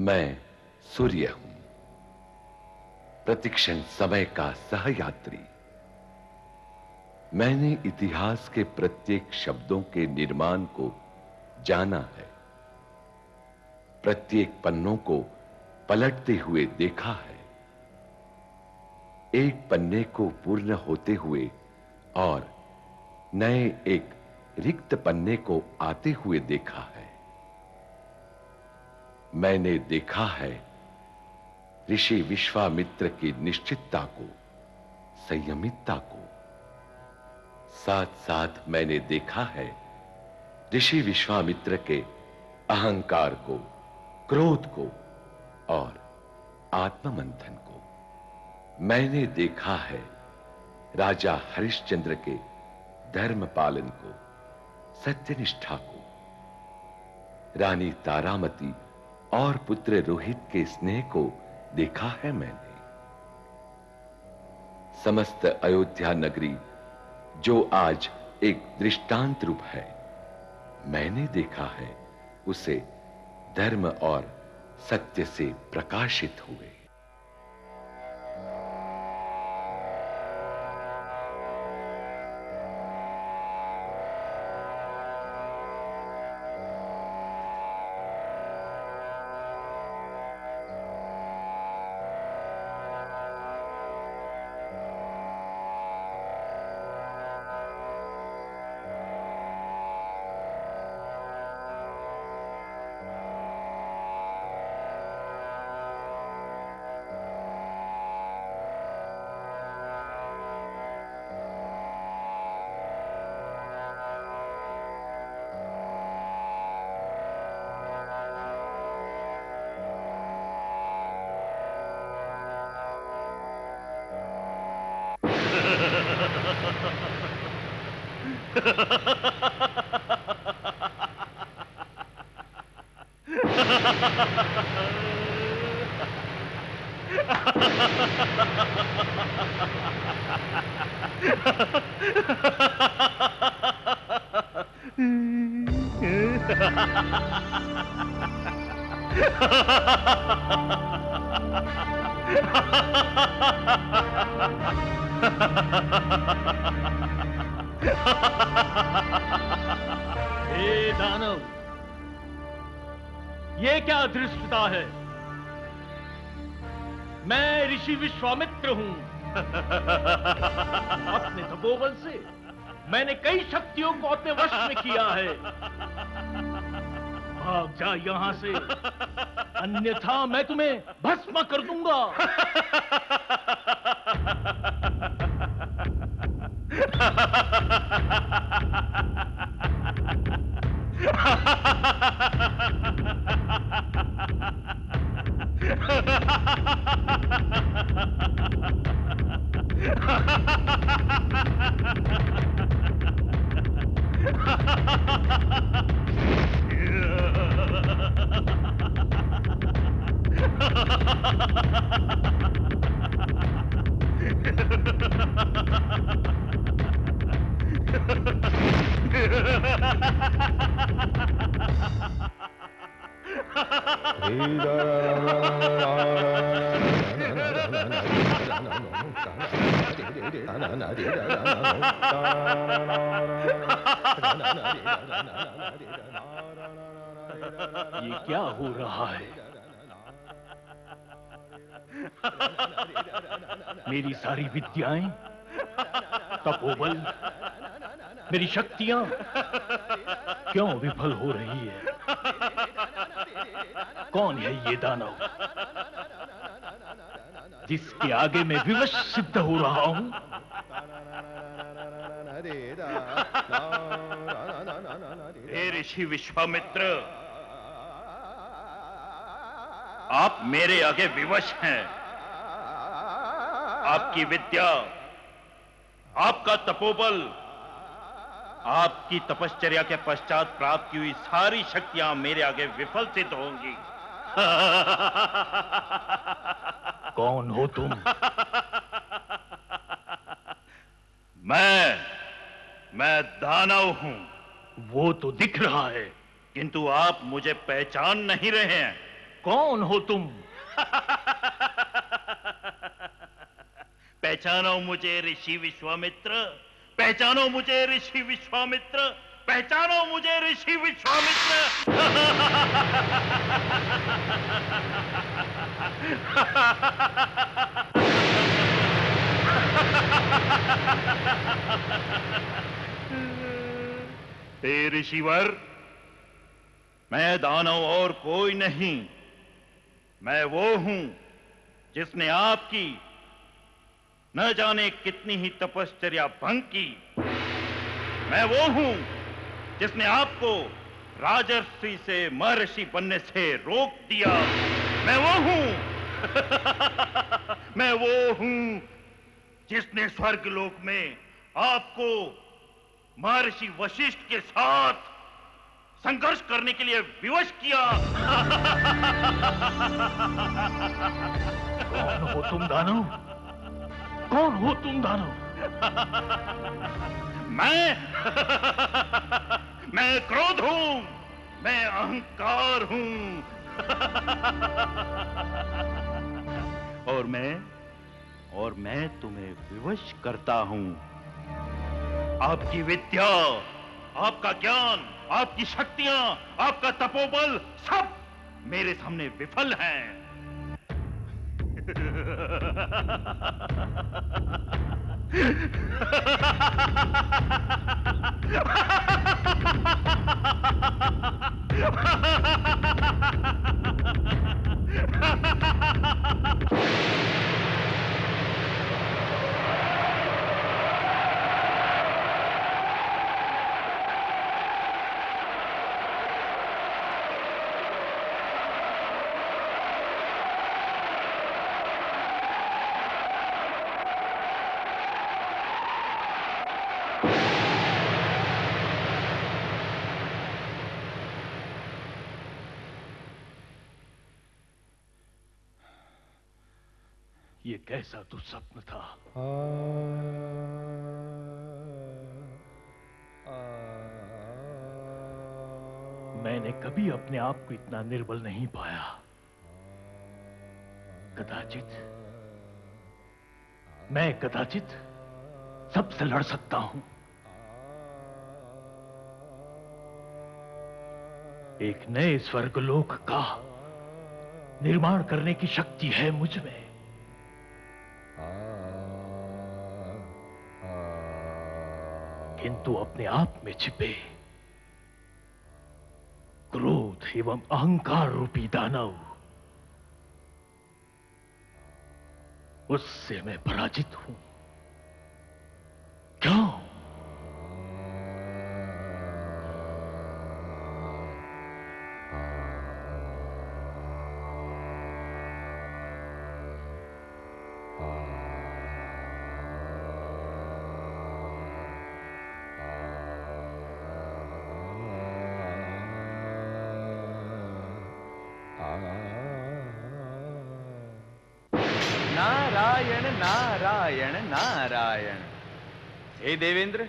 मैं सूर्य हूं, प्रतिक्षण समय का सहयात्री। मैंने इतिहास के प्रत्येक शब्दों के निर्माण को जाना है, प्रत्येक पन्नों को पलटते हुए देखा है, एक पन्ने को पूर्ण होते हुए और नए एक रिक्त पन्ने को आते हुए देखा है। मैंने देखा है ऋषि विश्वामित्र की निश्चितता को, संयमितता को। साथ साथ मैंने देखा है ऋषि विश्वामित्र के अहंकार को, क्रोध को और आत्ममंथन को। मैंने देखा है राजा हरिश्चंद्र के धर्म पालन को, सत्यनिष्ठा को, रानी तारामती और पुत्र रोहित के स्नेह को देखा है मैंने। समस्त अयोध्या नगरी जो आज एक दृष्टांत रूप है, मैंने देखा है उसे धर्म और सत्य से प्रकाशित हुए। हे दानव, ये क्या धृष्टता है? मैं ऋषि विश्वामित्र हूं। अपने तपोबल से मैंने कई शक्तियों को अपने वश में किया है। भाग जा यहां से, अन्यथा मैं तुम्हें भस्म कर दूंगा। ये क्या हो रहा है? मेरी सारी विद्याएं, तपोबल, मेरी शक्तियां क्यों विफल हो रही है? कौन है ये दानव जिसके आगे मैं विवश सिद्ध हो रहा हूं? हे ऋषि विश्वामित्र, आप मेरे आगे विवश हैं। आपकी विद्या, आपका तपोबल, आपकी तपश्चर्या के पश्चात प्राप्त की हुई सारी शक्तियां मेरे आगे विफल सिद्ध होंगी। कौन हो तुम? मैं दानव हूं। वो तो दिख रहा है, किंतु आप मुझे पहचान नहीं रहे हैं। कौन हो तुम? पहचानो मुझे ऋषि विश्वामित्र, पहचानो मुझे ऋषि विश्वामित्र, पहचानो मुझे ऋषि विश्वामित्र। हे ऋषिवर, मैं दानव और कोई नहीं, मैं वो हूं जिसने आपकी न जाने कितनी ही तपश्चर्या भंग की। मैं वो हूं जिसने आपको राजर्षि से महर्षि बनने से रोक दिया। मैं वो हूं मैं वो हूं जिसने स्वर्गलोक में आपको महर्षि वशिष्ठ के साथ संघर्ष करने के लिए विवश किया। कौन हो तुम दानव? कौन हो तुम दानव? मैं क्रोध हूं, मैं अहंकार हूं। और मैं तुम्हें विवश करता हूं। आपकी विद्या, आपका ज्ञान, आपकी शक्तियां, आपका तपोबल सब मेरे सामने विफल हैं। ये कैसा दुस्वप्न था? मैंने कभी अपने आप को इतना निर्बल नहीं पाया। कदाचित सबसे लड़ सकता हूं। एक नए स्वर्गलोक का निर्माण करने की शक्ति है मुझ में। किंतु अपने आप में छिपे क्रोध एवं अहंकार रूपी दानव, उससे मैं पराजित हूं। क्यों? नारायण नारायण नारायण। हे देवेंद्र,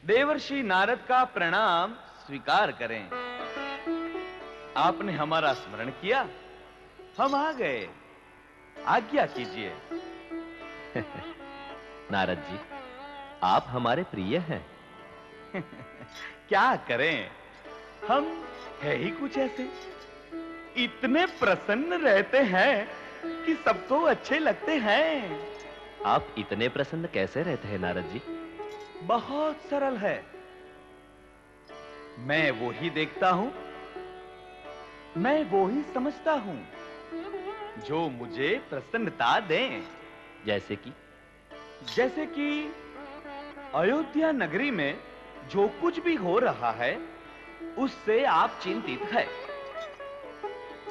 देवर्षि नारद का प्रणाम स्वीकार करें। आपने हमारा स्मरण किया, हम आ गए, आज्ञा कीजिए। नारद जी, आप हमारे प्रिय हैं। क्या करें, हम है ही कुछ ऐसे, इतने प्रसन्न रहते हैं कि सबको अच्छे लगते हैं। आप इतने प्रसन्न कैसे रहते हैं नारद जी? बहुत सरल है। मैं वो ही देखता हूं, मैं वो ही समझता हूं जो मुझे प्रसन्नता दें। जैसे कि अयोध्या नगरी में जो कुछ भी हो रहा है उससे आप चिंतित हैं,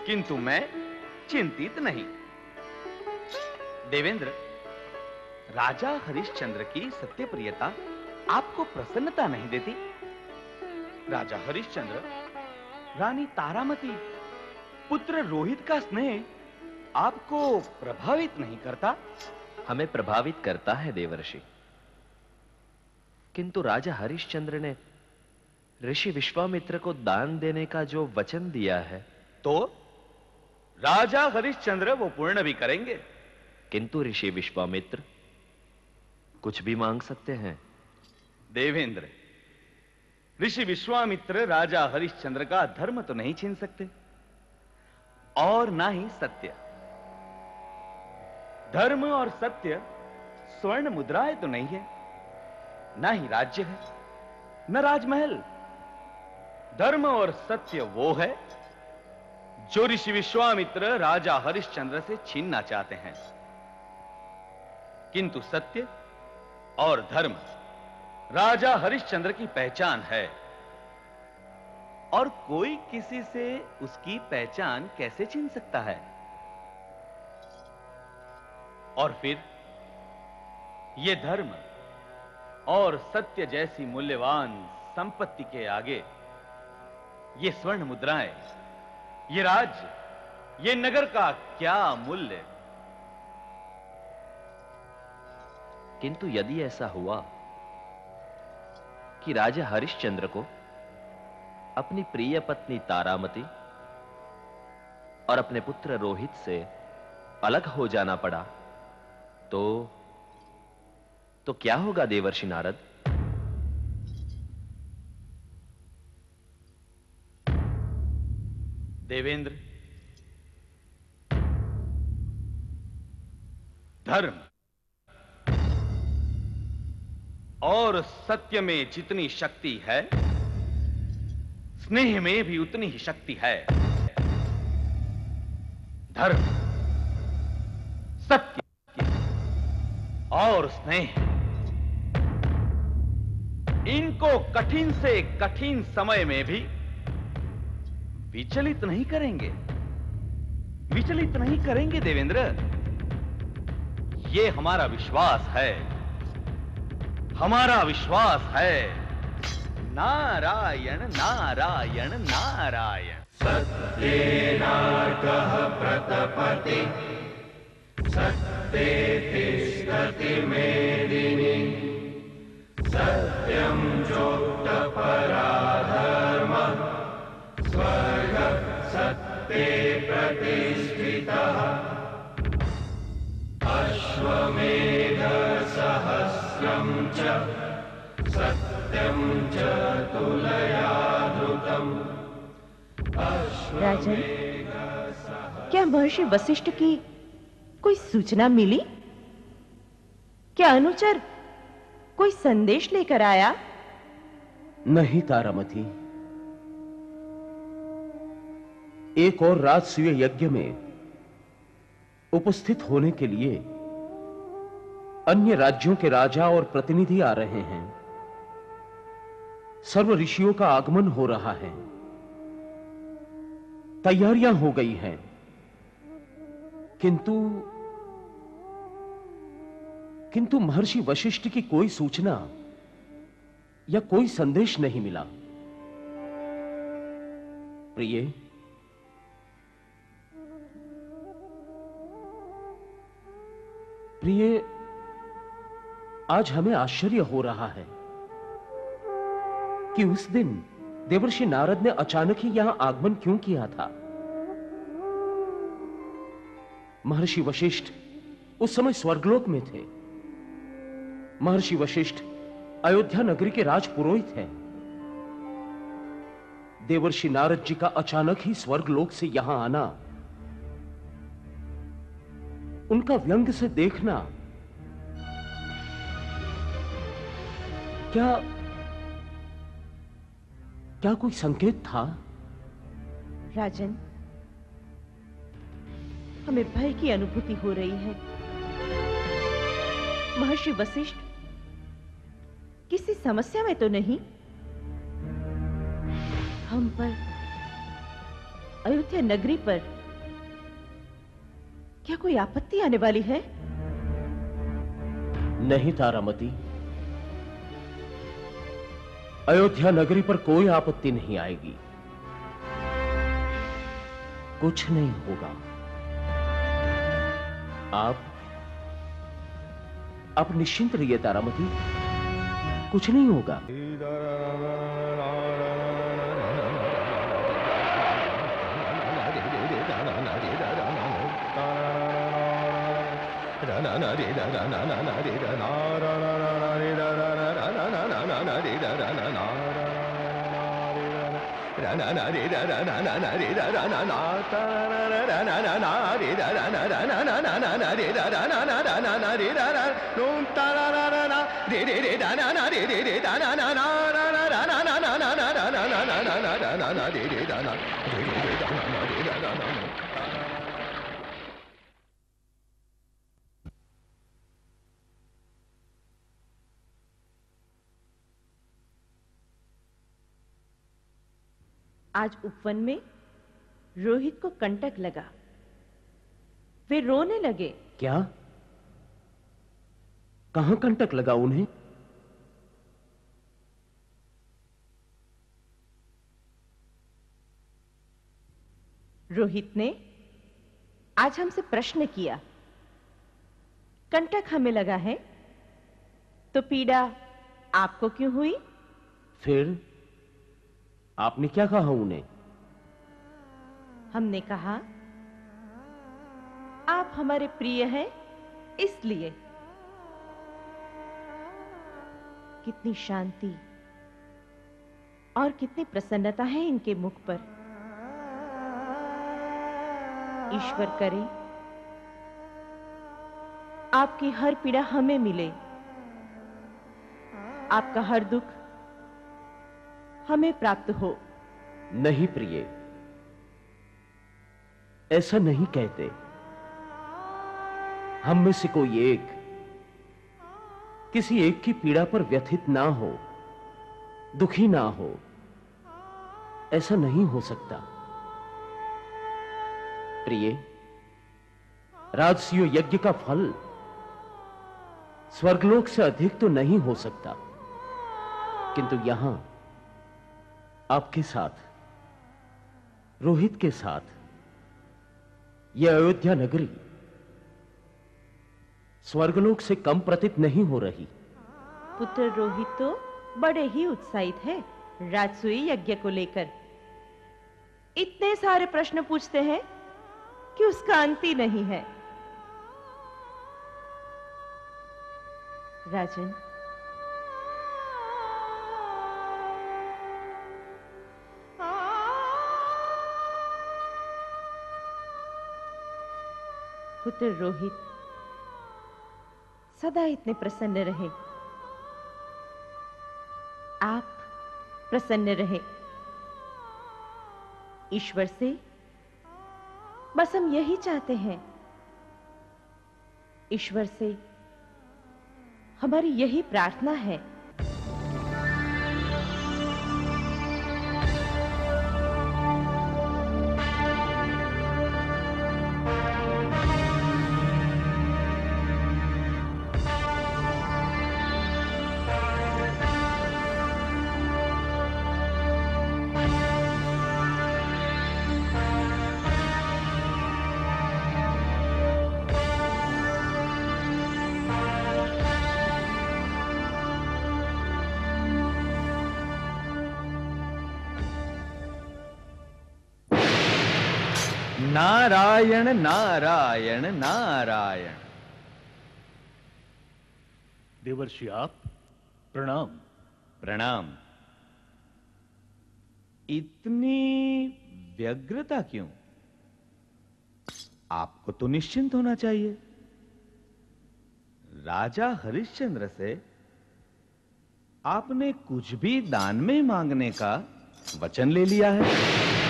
किंतु मैं चिंतित नहीं। देवेंद्र, राजा हरिश्चंद्र की सत्यप्रियता आपको प्रसन्नता नहीं देती? राजा हरिश्चंद्र, रानी तारामती, पुत्र रोहित का स्नेह आपको प्रभावित नहीं करता? हमें प्रभावित करता है देवर्षि, किंतु राजा हरिश्चंद्र ने ऋषि विश्वामित्र को दान देने का जो वचन दिया है, तो राजा हरिश्चंद्र वो पूर्ण भी करेंगे। किंतु ऋषि विश्वामित्र कुछ भी मांग सकते हैं। देवेंद्र, ऋषि विश्वामित्र राजा हरिश्चंद्र का धर्म तो नहीं छीन सकते और ना ही सत्य। धर्म और सत्य स्वर्ण मुद्राएं तो नहीं है, ना ही राज्य है, न राजमहल। धर्म और सत्य वो है जो ऋषि विश्वामित्र राजा हरिश्चंद्र से छीनना चाहते हैं। किंतु सत्य और धर्म राजा हरिश्चंद्र की पहचान है और कोई किसी से उसकी पहचान कैसे छीन सकता है। और फिर ये धर्म और सत्य जैसी मूल्यवान संपत्ति के आगे ये स्वर्ण मुद्राएं, ये राज्य, ये नगर का क्या मूल्य। किंतु यदि ऐसा हुआ कि राजा हरिश्चंद्र को अपनी प्रिय पत्नी तारामती और अपने पुत्र रोहित से अलग हो जाना पड़ा, तो क्या होगा देवर्षि नारद? देवेंद्र, धर्म और सत्य में जितनी शक्ति है, स्नेह में भी उतनी ही शक्ति है। धर्म, सत्य और स्नेह, इनको कठिन से कठिन समय में भी विचलित नहीं करेंगे। विचलित नहीं करेंगे देवेंद्र, ये हमारा विश्वास है, हमारा विश्वास है। नारायण नारायण नारायण। सत्येनार्कः प्रतपति सत्ये तिष्ठति मेदिनी सत्यं चोक्तपराधर्मः स्वर्गः सत्ये प्रतिष्ठितः अश्वमेधसहस्रं च सत्यं च तुलया धृतम्। राजन, क्या महर्षि वशिष्ठ की कोई सूचना मिली? क्या अनुचर कोई संदेश लेकर आया? नहीं तारामती, एक और राजसूय यज्ञ में उपस्थित होने के लिए अन्य राज्यों के राजा और प्रतिनिधि आ रहे हैं। सर्व ऋषियों का आगमन हो रहा है, तैयारियां हो गई हैं, किंतु महर्षि वशिष्ठ की कोई सूचना या कोई संदेश नहीं मिला। प्रिय, आज हमें आश्चर्य हो रहा है कि उस दिन देवर्षि नारद ने अचानक ही यहां आगमन क्यों किया था। महर्षि वशिष्ठ उस समय स्वर्गलोक में थे। महर्षि वशिष्ठ अयोध्या नगरी के राजपुरोहित हैं। देवर्षि नारद जी का अचानक ही स्वर्गलोक से यहां आना, उनका व्यंग से देखना, क्या कोई संकेत था? राजन, हमें भय की अनुभूति हो रही है। महर्षि वशिष्ठ किसी समस्या में तो नहीं? हम पर, अयोध्या नगरी पर क्या कोई आपत्ति आने वाली है? नहीं तारामती, अयोध्या नगरी पर कोई आपत्ति नहीं आएगी। कुछ नहीं होगा। आप निश्चिंत रहिए तारामती, कुछ नहीं होगा। आज उपवन में रोहित को कंटक लगा। वे रोने लगे। क्या? कहां कंटक लगा उन्हें? रोहित ने आज हमसे प्रश्न किया, कंटक हमें लगा है तो पीड़ा आपको क्यों हुई? फिर आपने क्या कहा उन्हें? हमने कहा, आप हमारे प्रिय हैं इसलिए। कितनी शांति और कितनी प्रसन्नता है इनके मुख पर। ईश्वर करे आपकी हर पीड़ा हमें मिले, आपका हर दुख हमें प्राप्त हो। नहीं प्रिय, ऐसा नहीं कहते। हम में से कोई एक किसी एक की पीड़ा पर व्यथित ना हो, दुखी ना हो, ऐसा नहीं हो सकता। प्रिय, राजसूय यज्ञ का फल स्वर्गलोक से अधिक तो नहीं हो सकता, किंतु यहां आपके साथ, रोहित के साथ, यह अयोध्या नगरी स्वर्गलोक से कम प्रतीत नहीं हो रही। पुत्र रोहित तो बड़े ही उत्साहित है राजसूय यज्ञ को लेकर। इतने सारे प्रश्न पूछते हैं कि उसका अंत ही नहीं है। राजन, पुत्र रोहित सदा इतने प्रसन्न रहे, आप प्रसन्न रहे। ईश्वर से बस हम यही चाहते हैं। ईश्वर से हमारी यही प्रार्थना है। नारायण नारायण नारायण। देवर्षि आप, प्रणाम। प्रणाम। इतनी व्यग्रता क्यों? आपको तो निश्चिंत होना चाहिए। राजा हरिश्चंद्र से आपने कुछ भी दान में मांगने का वचन ले लिया है।